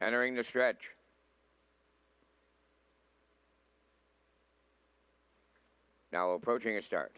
entering the stretch. Now approaching a start.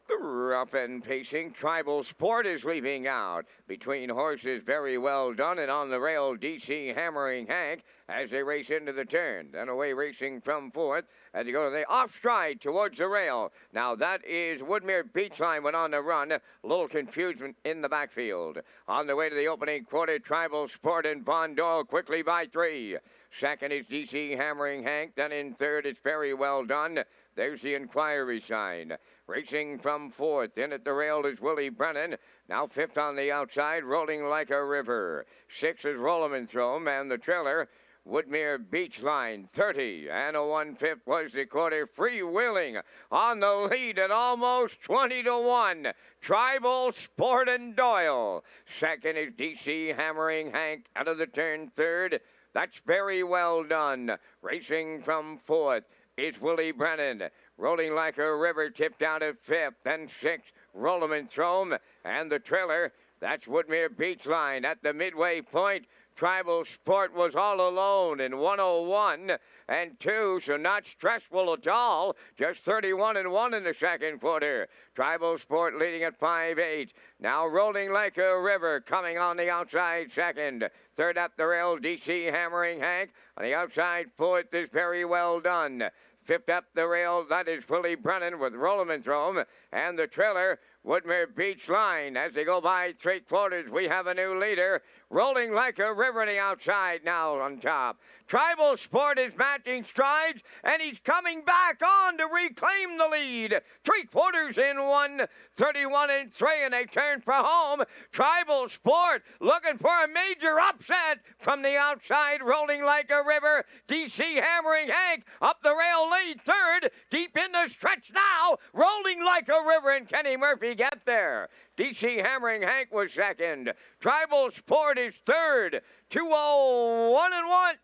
The rough and pacing Tribal Sport is leaving out. Between horses, Very Well Done, and on the rail, DC Hammering Hank as they race into the turn. Then away racing from fourth as they go to the off stride towards the rail. Now that is Woodmere Beachline went on the run. A little confusion in the backfield. On the way to the opening quarter, Tribal Sport and Von Doyle quickly by 3. Second is DC Hammering Hank. Then in third, it's Very Well Done. There's the inquiry sign. Racing from fourth. In at the rail is Willie Brennan. Now fifth on the outside, rolling like a river. Six is Rollemanthrom, and the trailer, Woodmere Beachline, 30. And a 1/5 was the quarter. Freewheeling on the lead at almost 20-1. Tribal Sport and Doyle. Second is DC Hammering Hank out of the turn. Third, that's Very Well Done. Racing from fourth is Willie Brennan. Rolling like a river, tipped out at fifth. Then sixth, Rollemanthrom. And the trailer, that's Woodmere Beachline. At the midway point, Tribal Sport was all alone in 101 and 2, so not stressful at all. Just 31-1 in the second quarter. Tribal Sport leading at 5-8. Now rolling like a river, coming on the outside second. Third up the rail, DC Hammering Hank. On the outside fourth is Very Well Done. Fifth up the rail, that is Willie Brennan with Rollemanthrom. And the trailer, Woodmere Beachline. As they go by 3/4, we have a new leader. Rolling like a river on the outside now on top. Tribal Sport is matching strides, and he's coming back on to reclaim the lead. 3/4 in 1, 31-3, and they turn for home. Tribal Sport looking for a major upset from the outside, rolling like a river. DC Hammering Hank up the rail lead third, deep in the stretch now, rolling like a river, and Kenny Murphy get there. DC Hammering Hank was second. Tribal Sport is third. 201-1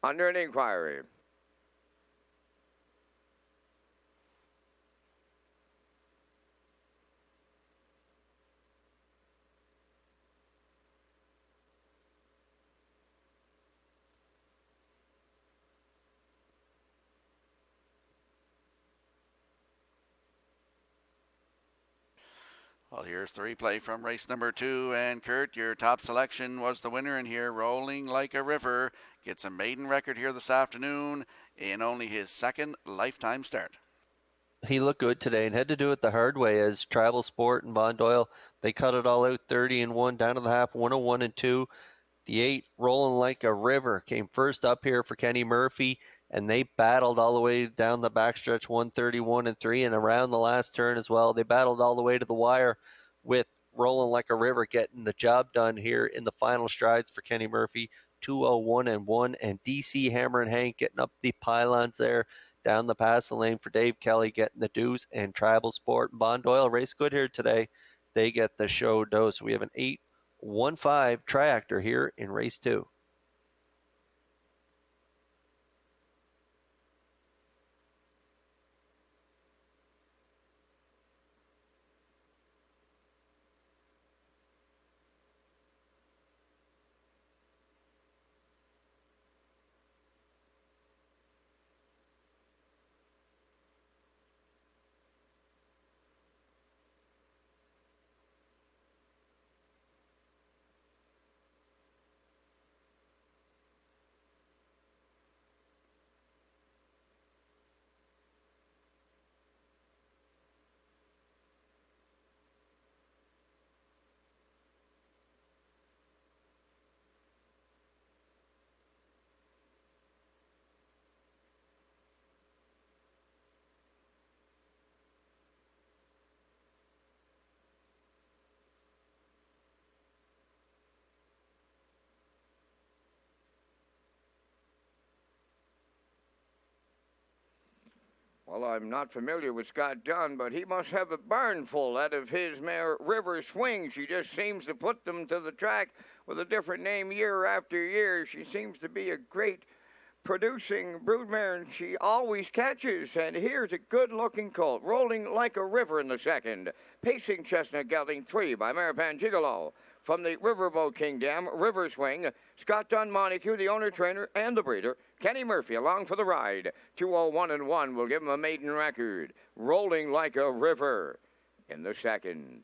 under an inquiry. Well, here's the replay from race number 2, and Kurt, your top selection was the winner in here, Rolling Like a River. Gets a maiden record here this afternoon in only his second lifetime start. He looked good today and had to do it the hard way as Tribal Sport and Von Doyle, they cut it all out 30-1 down to the half, 101-2. The 8, Rolling Like a River, came first up here for Kenny Murphy, and they battled all the way down the backstretch, 131-3, and around the last turn as well. They battled all the way to the wire with Rolling Like a River getting the job done here in the final strides for Kenny Murphy, 201-1, and DC Hammering Hank getting up the pylons there down the passing lane for Dave Kelly getting the deuce, and Tribal Sport and Von Doyle race good here today. They get the show dose. We have an 8-1-5 triactor here in race 2. Well, I'm not familiar with Scott Dunn, but he must have a barn full out of his mare River Swings. She just seems to put them to the track with a different name year after year. She seems to be a great Producing broodmare, and she always catches. And here's a good-looking colt, rolling like a river in the second. Pacing Chestnut Gelding 3 by Marapan Gigolo. From the Riverboat Kingdom, River Swing, Scott Dunn Montague, the owner, trainer, and the breeder. Kenny Murphy along for the ride. 201 and 1 will give him a maiden record. Rolling like a river in the second.